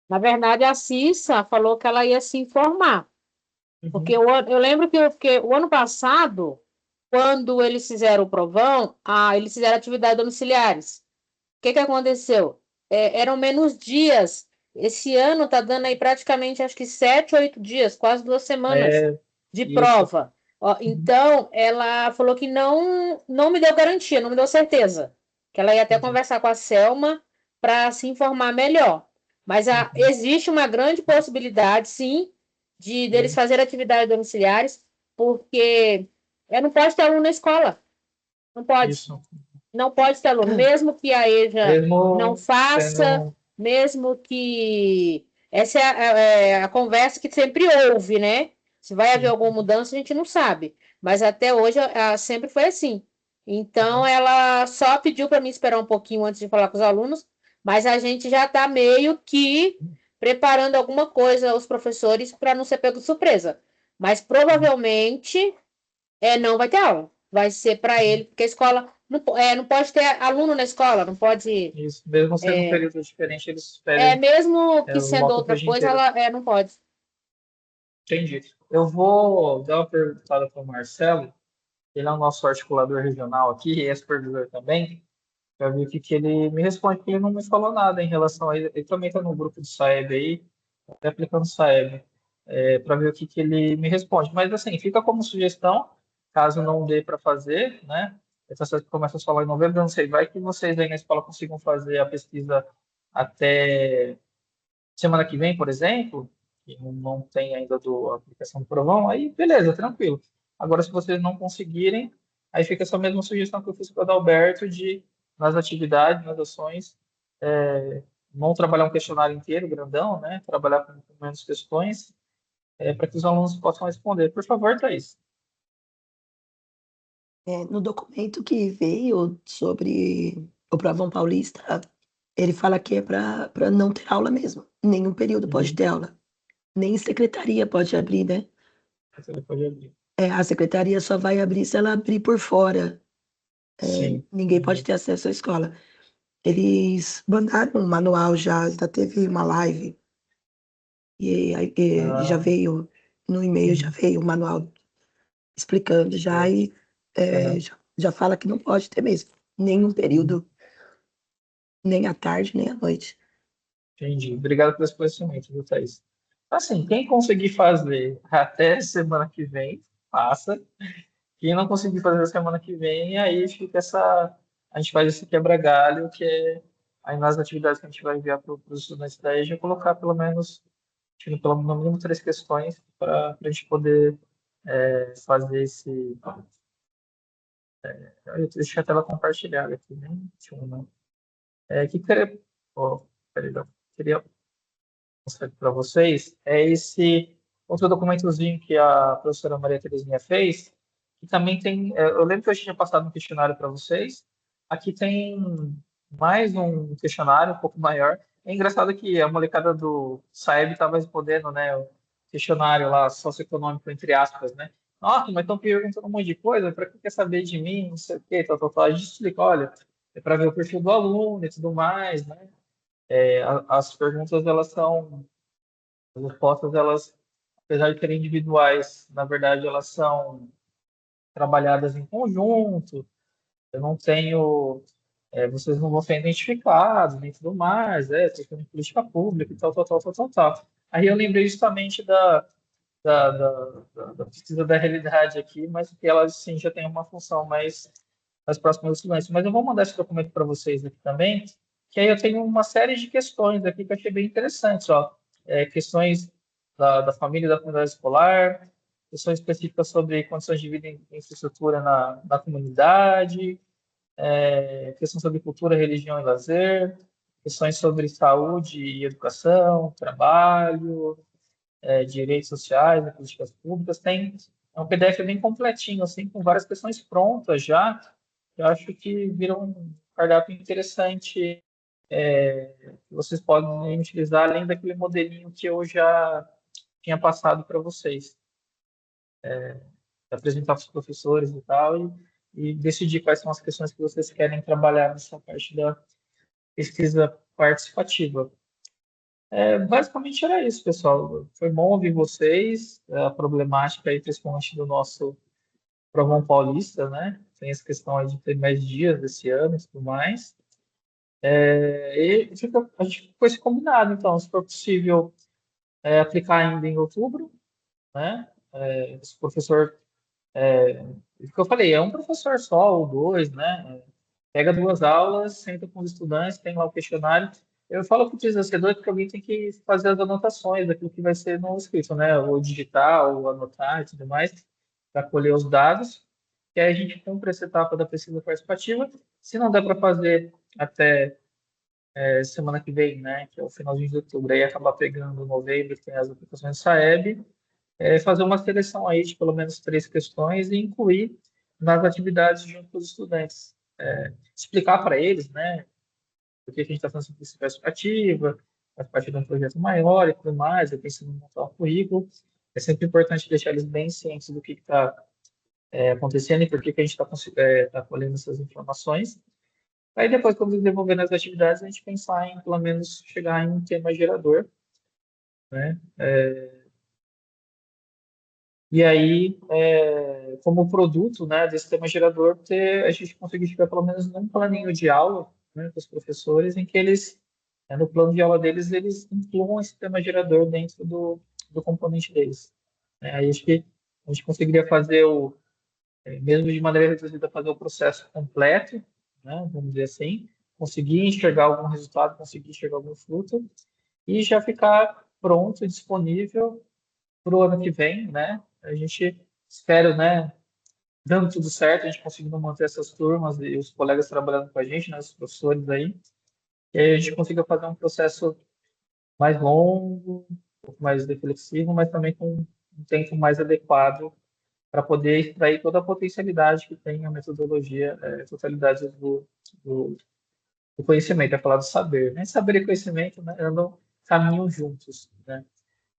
Na verdade, a Cissa falou que ela ia se informar. Porque Uhum. eu lembro que o ano passado, quando eles fizeram o provão, eles fizeram atividades domiciliares. O que aconteceu? Eram menos dias. Esse ano está dando aí praticamente, acho que 7, 8 dias, quase 2 semanas É, de isso. prova. Ó, Uhum. então, ela falou que não me deu garantia, não me deu certeza. Que ela ia até Entendi. conversar com a Selma para se informar melhor. Mas Uhum. existe uma grande possibilidade, sim, de deles Sim, fazerem atividades domiciliares, porque não pode ter aluno na escola. Não pode. isso. Não pode ter aluno, mesmo que a EJA não Mesmo faça, sendo. mesmo que. Essa é a conversa que sempre houve, né? Se vai haver Sim. alguma mudança, a gente não sabe. Mas até hoje sempre foi assim. Então, Uhum. ela só pediu para mim esperar um pouquinho antes de falar com os alunos, mas a gente já está meio que preparando alguma coisa, os professores, para não ser pego de surpresa. Mas Uhum. provavelmente não vai ter aula. Vai ser para Uhum. ele, porque a escola não pode ter aluno na escola, não pode. Isso. Mesmo sendo um É, período diferente, eles pedem mesmo que o sendo loco para outra o dia coisa, inteiro. ela não pode. Entendi. Eu vou dar uma perguntada para o Marcelo. Ele é o nosso articulador regional aqui, e é supervisor também, para ver o que ele me responde, porque ele não me falou nada em relação a ele. Ele também está no grupo do Saeb aí, até aplicando Saeb, para ver o que ele me responde. Mas, assim, fica como sugestão, caso não dê para fazer, né? Essa coisa que começa a falar em novembro, eu não sei, vai que vocês aí na escola consigam fazer a pesquisa até semana que vem, por exemplo, que não tem ainda a aplicação do provão, aí beleza, tranquilo. Agora, se vocês não conseguirem, aí fica essa mesma sugestão que eu fiz para o Adalberto de, nas atividades, nas ações, não trabalhar um questionário inteiro, grandão, né? Trabalhar com menos questões, para que os alunos possam responder. Por favor, Thaís. No documento que veio sobre o Provão Paulista, ele fala que é para não ter aula mesmo. Nenhum período pode ter aula. Nem secretaria pode abrir, né? Você pode abrir. A secretaria só vai abrir se ela abrir por fora. Sim. Ninguém pode ter acesso à escola. Eles mandaram um manual já teve uma live. E já veio, no e-mail já veio o manual explicando já, e já fala que não pode ter mesmo. Nenhum período, nem à tarde, nem à noite. Entendi. Obrigado pelo esclarecimento, viu, Thaís? Assim, quem conseguir fazer até semana que vem, faça. Quem não conseguir fazer semana que vem, aí fica a gente faz esse quebra-galho, que é aí nas atividades que a gente vai enviar para os estudantes da EJA, colocar pelo menos, no mínimo 3 questões para a gente poder fazer esse. Eu deixei a tela compartilhada aqui, né? Que queria, perdão, queria mostrar aqui para vocês é esse outro documentozinho que a professora Maria Terezinha fez, que também tem. Eu lembro que eu tinha passado um questionário para vocês. Aqui tem mais um questionário um pouco maior. É engraçado que a molecada do SAEB estava respondendo, né, o questionário lá socioeconômico entre aspas, né? Nossa, mas estão perguntando um monte de coisa, para que quer saber de mim, não sei o quê, tal, tal, tal. A gente explica, olha, é para ver o perfil do aluno e tudo mais, né? As perguntas, elas são, as respostas, elas, apesar de serem individuais, na verdade, elas são trabalhadas em conjunto. Eu não tenho, vocês não vão ser identificados, nem tudo mais, questão de política pública e tal, tal, tal, tal, tal, tal. Aí eu lembrei justamente da pesquisa da realidade aqui, mas que ela, sim, já tem uma função mais próxima dos estudantes. Mas eu vou mandar esse documento para vocês aqui também, que aí eu tenho uma série de questões aqui que eu achei bem interessantes, ó. Questões da família e da comunidade escolar, questões específicas sobre condições de vida em infraestrutura na comunidade, questão sobre cultura, religião e lazer, questões sobre saúde e educação, trabalho, direitos sociais e políticas públicas. É um PDF bem completinho, assim, com várias questões prontas já. Eu acho que viram um cardápio interessante, que vocês podem utilizar, além daquele modelinho que eu já tinha passado para vocês. Apresentar para os professores e tal, e decidir quais são as questões que vocês querem trabalhar nessa parte da pesquisa participativa. Basicamente era isso, pessoal. Foi bom ouvir vocês, a problemática aí, principalmente do nosso Provão Paulista, né? Tem essa questão aí de ter mais dias esse ano e tudo mais. A gente ficou esse combinado, então, se for possível, aplicar ainda em outubro, né? Esse professor, o que eu falei, é um professor só, ou dois, né? Pega 2 aulas, senta com os estudantes, tem lá o questionário. Eu falo que precisa ser dois, porque alguém tem que fazer as anotações daquilo que vai ser no escrito, né? Ou digitar, ou anotar e tudo mais, para colher os dados. E aí a gente cumpre essa etapa da pesquisa participativa. Se não der para fazer até semana que vem, né? Que é o finalzinho de outubro, aí acabar pegando novembro, que tem as aplicações do SAEB, fazer uma seleção aí de pelo menos 3 questões e incluir nas atividades junto com os estudantes. Explicar para eles, né? Por que a gente está fazendo essa participativa, faz parte de um projeto maior e tudo mais, eu penso em montar um currículo. É sempre importante deixar eles bem cientes do que está acontecendo e por que a gente está colhendo essas informações. Aí depois, quando desenvolver nas atividades, a gente pensar em, pelo menos, chegar em um tema gerador, né? E aí, como produto, né, desse tema gerador, a gente conseguir chegar pelo menos num planinho de aula, né, com os professores, em que eles, no plano de aula deles, eles incluam esse tema gerador dentro do componente deles. Aí acho que a gente conseguiria fazer mesmo de maneira reduzida, fazer o processo completo, né, vamos dizer assim, conseguir enxergar algum resultado, conseguir enxergar algum fruto, e já ficar pronto e disponível para o ano que vem, né? A gente espera, né, dando tudo certo, a gente conseguindo manter essas turmas e os colegas trabalhando com a gente, né, os professores aí, e aí a gente consiga fazer um processo mais longo, um pouco mais reflexivo, mas também com um tempo mais adequado para poder extrair toda a potencialidade que tem a metodologia, totalidade do O conhecimento, é falar do saber, né? Saber e conhecimento, né, andam, caminham juntos, né?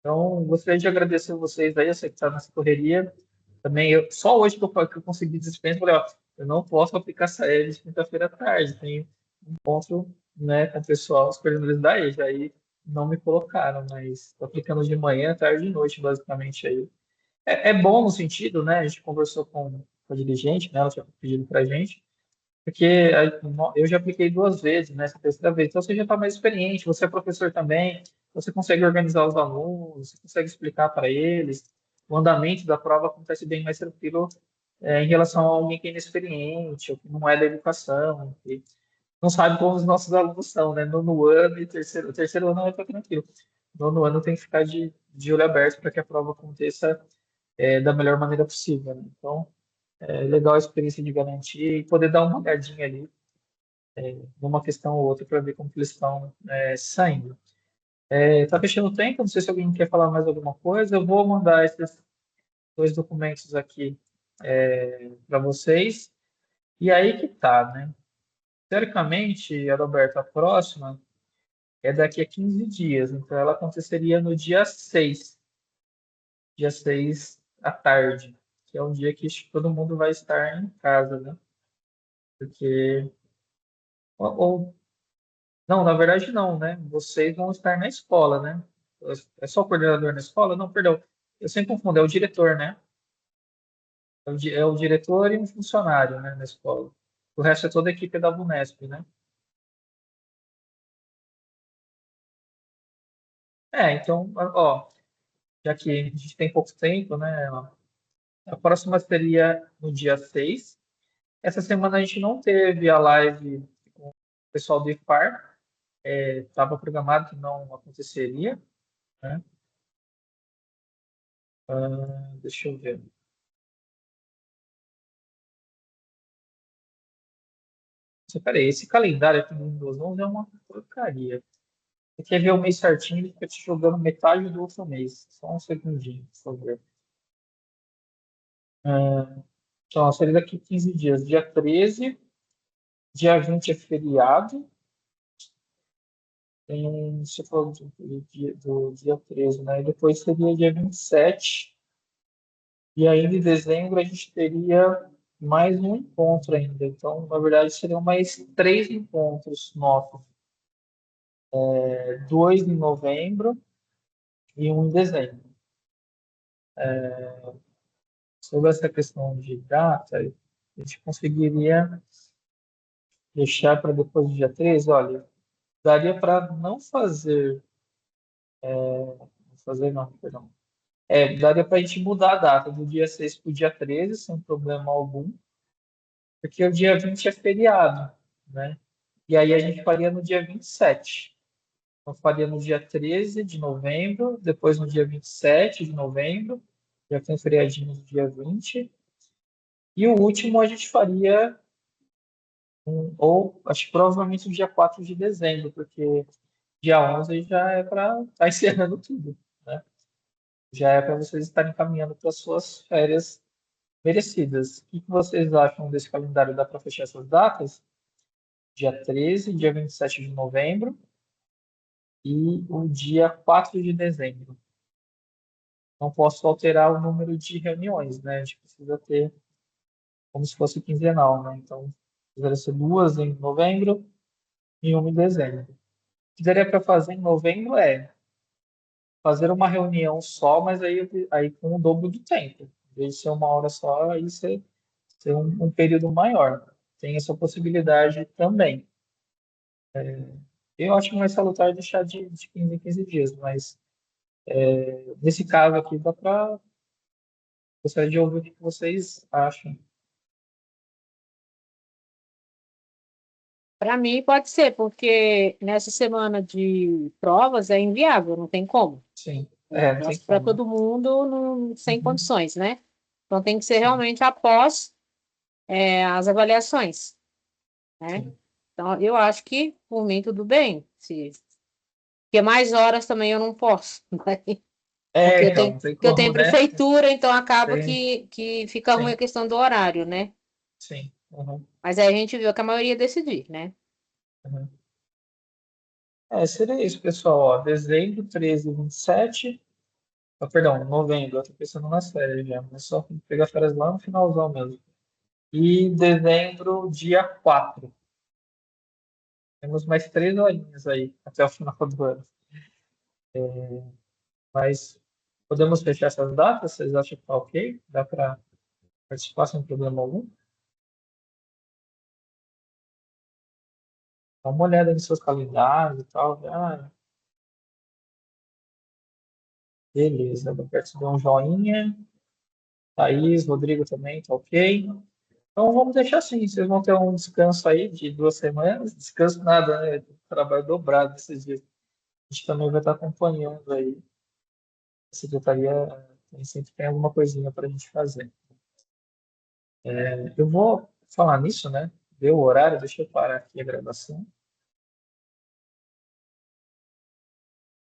Então, gostaria de agradecer vocês aí, eu sei que está nessa correria. Também, só hoje que eu consegui dispensa, falei, ó, eu não posso aplicar saída de quinta-feira à tarde, tem encontro, né, com o pessoal, os coordenadores da EJA, aí não me colocaram, mas estou aplicando de manhã, tarde e noite, basicamente, aí. É bom no sentido, né, a gente conversou com a dirigente, né, ela tinha pedido para a gente, porque eu já apliquei 2 vezes, né? Essa terceira vez. Então você já está mais experiente, você é professor também, você consegue organizar os alunos, você consegue explicar para eles. O andamento da prova acontece bem mais tranquilo em relação a alguém que é inexperiente, ou que não é da educação, que não sabe como os nossos alunos são, né? Nono ano e terceiro ano é tranquilo. Nono ano tem que ficar de olho aberto para que a prova aconteça da melhor maneira possível, né? Então, é legal a experiência de garantir e poder dar uma olhadinha ali numa questão ou outra para ver como que eles estão saindo. Tá fechando o tempo, não sei se alguém quer falar mais alguma coisa. Eu vou mandar esses 2 documentos aqui para vocês. E aí que tá, né? Teoricamente, Adalberto, a próxima é daqui a 15 dias, então ela aconteceria no dia 6 à tarde, que é um dia que todo mundo vai estar em casa, né? Porque, ou não, na verdade não, né? Vocês vão estar na escola, né? É só o coordenador na escola? Não, perdão. Eu sempre confundo, é o diretor, né? É o diretor e um funcionário, né, na escola. O resto é toda a equipe da Vunesp, né? Então, ó, já que a gente tem pouco tempo, né? Ó, a próxima seria no dia 6. Essa semana a gente não teve a live com o pessoal do IFAR. Estava programado que não aconteceria, né? Deixa eu ver. Peraí, esse calendário aqui do Windows 11 é uma porcaria. Você quer ver o mês certinho, ele fica te jogando metade do outro mês. Só um segundinho, por favor. Então, seria daqui 15 dias. Dia 13, dia 20 é feriado. Você falou do dia 13, né? E depois seria dia 27. E ainda em dezembro a gente teria mais um encontro ainda. Então, na verdade, seriam mais 3 encontros nossos. 2 em novembro e um em dezembro. Sobre essa questão de data, a gente conseguiria deixar para depois do dia 13. Olha, daria para não fazer, não fazer não, perdão. Daria para a gente mudar a data do dia 6 para o dia 13, sem problema algum, porque o dia 20 é feriado, né? E aí a gente faria no dia 27. Então, faria no dia 13 de novembro, depois no dia 27 de novembro, já tem feriadinho no dia 20. E o último a gente faria, ou acho que provavelmente no dia 4 de dezembro, porque dia 11 já é para estar encerrando tudo, né? Já é para vocês estarem caminhando para suas férias merecidas. O que vocês acham desse calendário? Dá para fechar essas datas? Dia 13, dia 27 de novembro e o dia 4 de dezembro. Não posso alterar o número de reuniões, né? A gente precisa ter como se fosse quinzenal, né? Então, precisaria ser 2 em novembro e uma em dezembro. O que daria para fazer em novembro é fazer uma reunião só, mas aí com o dobro do tempo. Em vez de ser uma hora só, aí ser um período maior. Tem essa possibilidade também. Eu acho mais salutar deixar de 15 em 15 dias, mas nesse caso aqui dá para. Gostaria de ouvir o que vocês acham. Para mim pode ser, porque nessa semana de provas é inviável, não tem como. Sim, não tem Para como, né? todo mundo sem Uhum, condições, né? Então tem que ser sim, realmente após as avaliações, né? sim. Então eu acho que por mim tudo bem. Porque mais horas também eu não posso, né? Porque eu Então, tenho, não tem porque eu como, tenho né? prefeitura, então acaba Tem, que fica ruim a sim, questão do horário, né? sim. Uhum. Mas aí a gente viu que a maioria ia decidir, né? Uhum. Seria isso, pessoal. Ó, dezembro, 13 e 27. Perdão, novembro. Eu tô pensando nas férias já, mas só tem que pegar férias lá no finalzão mesmo. E dezembro, dia 4. Temos mais 3 horinhas aí até o final do ano. Mas podemos fechar essas datas? Vocês acham que tá ok? Dá para participar sem problema algum? Dá uma olhada nos seus calendários e tal. Beleza. Roberto deu um joinha. Thaís, Rodrigo também, tá ok. Então vamos deixar assim. Vocês vão ter um descanso aí de 2 semanas. Descanso nada, né? Trabalho dobrado esses dias. A gente também vai estar acompanhando aí. A secretaria sempre tem alguma coisinha para a gente fazer. Eu vou falar nisso, né? Deu o horário, deixa eu parar aqui a gravação.